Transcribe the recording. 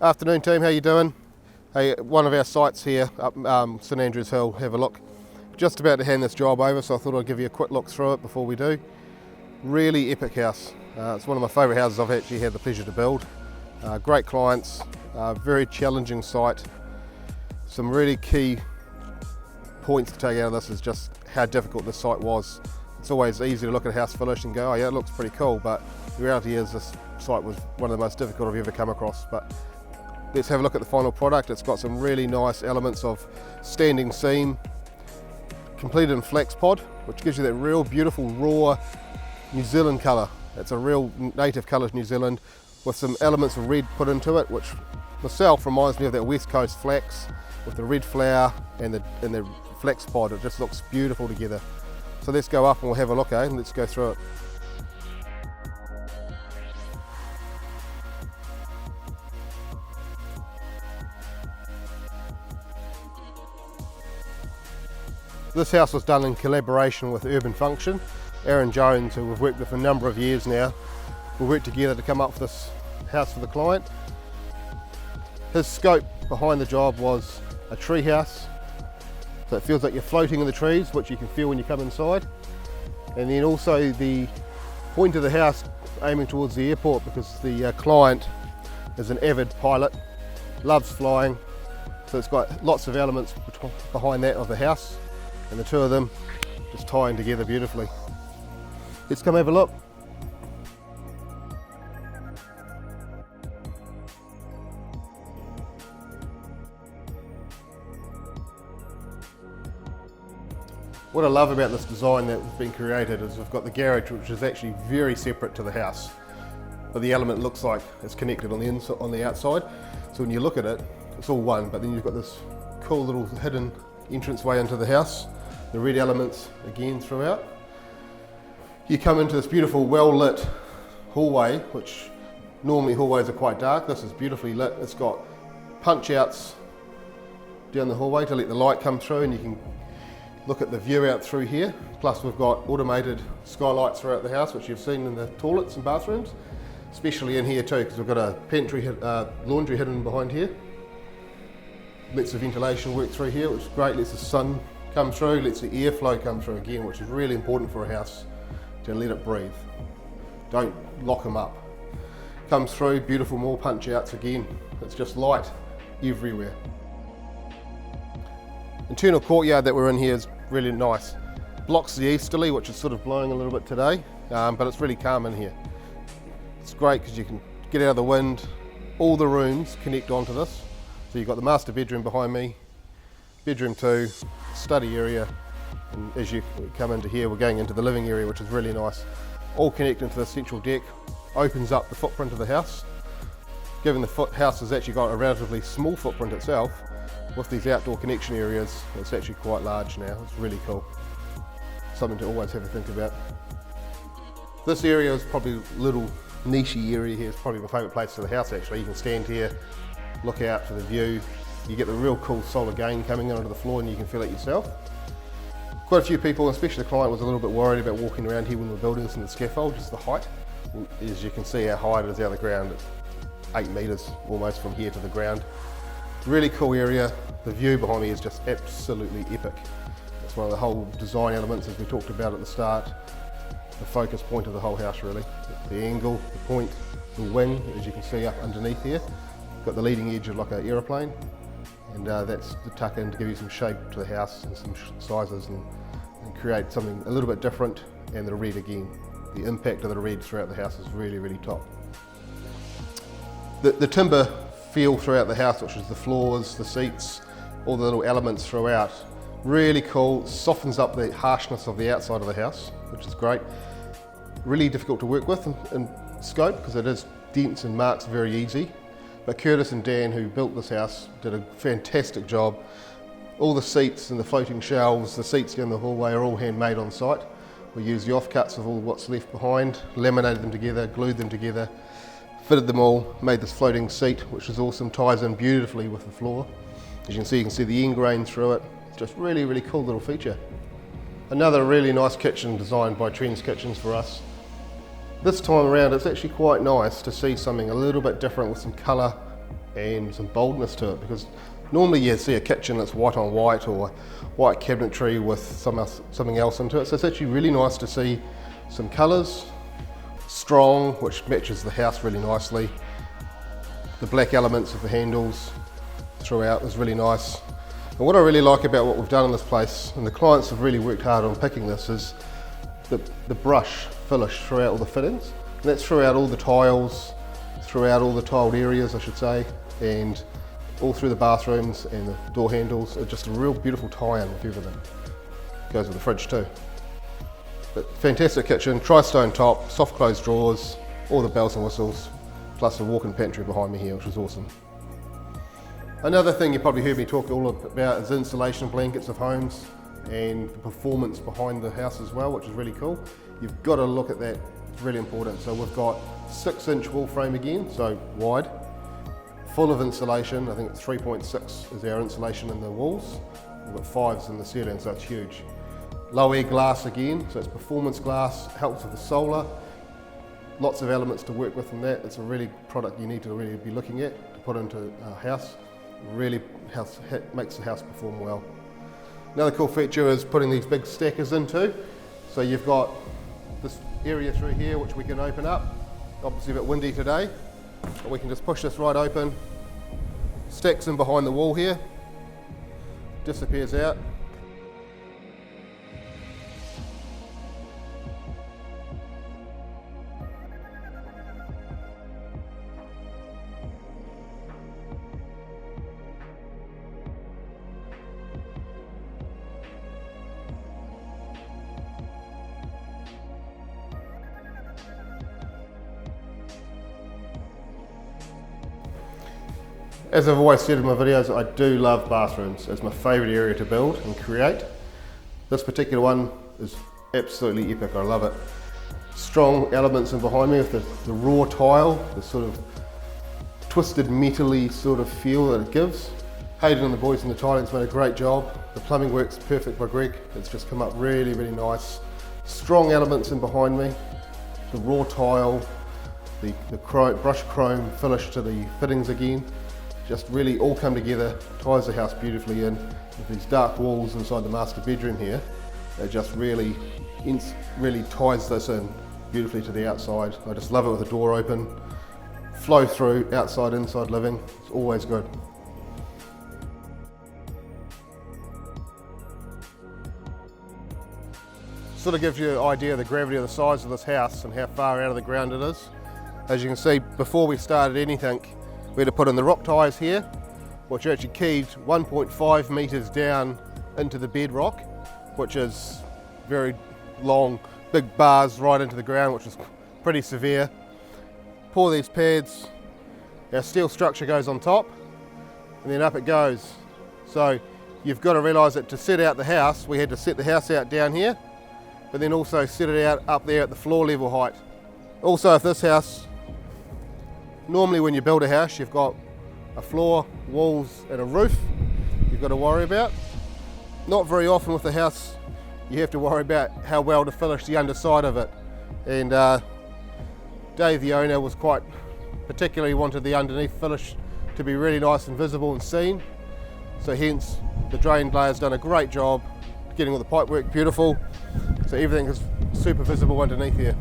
Afternoon team, how you doing? Hey, one of our sites here up St Andrews Hill, have a look. Just about to hand this job over, so I thought I'd give you a quick look through it before we do. Really epic house. It's one of my favourite houses I've actually had the pleasure to build. Great clients, very challenging site. Some really key points to take out of this is just how difficult this site was. It's always easy to look at a house finish and go, oh yeah, it looks pretty cool, but the reality is this site was one of the most difficult I've ever come across. But let's have a look at the final product. It's got some really nice elements of standing seam, completed in flex pod, which gives you that real beautiful raw New Zealand colour. It's a real native colour to New Zealand with some elements of red put into it, which myself reminds me of that West Coast flax with the red flower and the flex pod. It just looks beautiful together. So let's go up and we'll have a look, and let's go through it. This house was done in collaboration with Urban Function. Aaron Jones, who we've worked with for a number of years now, we worked together to come up with this house for the client. His scope behind the job was a tree house, so it feels like you're floating in the trees, which you can feel when you come inside. And then also the point of the house aiming towards the airport, because the client is an avid pilot, loves flying, so it's got lots of elements behind that of the house, and the two of them just tying together beautifully. Let's come have a look. What I love about this design that's been created is we've got the garage, which is actually very separate to the house, but the element looks like it's connected on the inside, on the outside. So when you look at it, it's all one, but then you've got this cool little hidden entranceway into the house. The red elements again throughout. You come into this beautiful well-lit hallway, which normally hallways are quite dark. This is beautifully lit. It's got punch outs down the hallway to let the light come through, and you can look at the view out through here. Plus we've got automated skylights throughout the house, which you've seen in the toilets and bathrooms, especially in here too, because we've got a pantry, laundry hidden behind here. Lets the ventilation work through here, which is great. Lets the sun come through, lets the airflow come through again, which is really important for a house, to let it breathe. Don't lock them up. Comes through, beautiful, more punch outs again. It's just light everywhere. Internal courtyard that we're in here is really nice. Blocks the easterly, which is sort of blowing a little bit today, but it's really calm in here. It's great because you can get out of the wind. All the rooms connect onto this. So you've got the master bedroom behind me, bedroom 2, study area, and as you come into here, we're going into the living area, which is really nice. All connect into the central deck, opens up the footprint of the house. Given the house has actually got a relatively small footprint itself, with these outdoor connection areas, it's actually quite large now. It's really cool. Something to always have a think about. This area is probably a little nichey area here. It's probably my favourite place of the house actually. You can stand here, look out for the view. You get the real cool solar gain coming in onto the floor, and you can feel it yourself. Quite a few people, especially the client, was a little bit worried about walking around here when we're building this in the scaffold, just the height. As you can see how high it is out of the ground. It's 8 metres almost from here to the ground. Really cool area. The view behind me is just absolutely epic. It's one of the whole design elements, as we talked about at the start. The focus point of the whole house really. The angle, the point, the wing, as you can see up underneath here. Got the leading edge of like an aeroplane, and that's to tuck in to give you some shape to the house and some sizes and create something a little bit different. And the red again. The impact of the red throughout the house is really, really top. The timber feel throughout the house, which is the floors, the seats, all the little elements throughout. Really cool, softens up the harshness of the outside of the house, which is great. Really difficult to work with in scope, because it is dents and marks very easy. But Curtis and Dan, who built this house, did a fantastic job. All the seats and the floating shelves, the seats down the hallway are all handmade on site. We used the offcuts of all what's left behind, laminated them together, glued them together, fitted them all, made this floating seat, which is awesome, ties in beautifully with the floor. As you can see the end grain through it. It's just really, really cool little feature. Another really nice kitchen designed by Trends Kitchens for us. This time around, it's actually quite nice to see something a little bit different with some colour and some boldness to it, because normally you see a kitchen that's white on white or white cabinetry with something else into it. So it's actually really nice to see some colours, strong, which matches the house really nicely. The black elements of the handles throughout is really nice. And what I really like about what we've done in this place, and the clients have really worked hard on picking this, is the brush finish throughout all the fittings. And that's throughout all the tiles, throughout all the tiled areas I should say, and all through the bathrooms and the door handles. It's just a real beautiful tie-in with everything. Goes with the fridge too. But fantastic kitchen, tri-stone top, soft closed drawers, all the bells and whistles, plus a walk-in pantry behind me here, which is awesome. Another thing you probably heard me talk all about is the insulation of blankets of homes and the performance behind the house as well, which is really cool. You've got to look at that, it's really important. So we've got 6-inch wall frame again, so wide, full of insulation. I think it's 3.6 is our insulation in the walls. We've got 5s in the ceiling, so it's huge. Low air glass again, so it's performance glass, helps with the solar. Lots of elements to work with in that. It's a really product you need to really be looking at to put into a house. Really makes the house perform well. Another cool feature is putting these big stackers into. So you've got this area through here which we can open up. Obviously a bit windy today, but we can just push this right open. Stacks in behind the wall here, disappears out. As I've always said in my videos, I do love bathrooms. It's my favourite area to build and create. This particular one is absolutely epic, I love it. Strong elements in behind me with the raw tile, the sort of twisted metally sort of feel that it gives. Hayden and the boys in the tiling's made a great job. The plumbing works perfect by Greg. It's just come up really, really nice. Strong elements in behind me, the raw tile, the brush chrome finish to the fittings again. Just really all come together, ties the house beautifully in. With these dark walls inside the master bedroom here, it just really ties this in beautifully to the outside. I just love it with the door open, flow through outside, inside living. It's always good. Sort of gives you an idea of the gravity of the size of this house and how far out of the ground it is. As you can see, before we started anything, we had to put in the rock ties here, which are actually keyed 1.5 metres down into the bedrock, which is very long, big bars right into the ground, which is pretty severe. Pour these pads, our steel structure goes on top, and then up it goes. So you've got to realise that to set out the house, we had to set the house out down here, but then also set it out up there at the floor level height. Also, if this house, normally when you build a house, you've got a floor, walls and a roof you've got to worry about. Not very often with the house you have to worry about how well to finish the underside of it. And Dave, the owner, was quite particularly wanted the underneath finish to be really nice and visible and seen. So hence the drain layer's done a great job getting all the pipe work beautiful. So everything is super visible underneath here.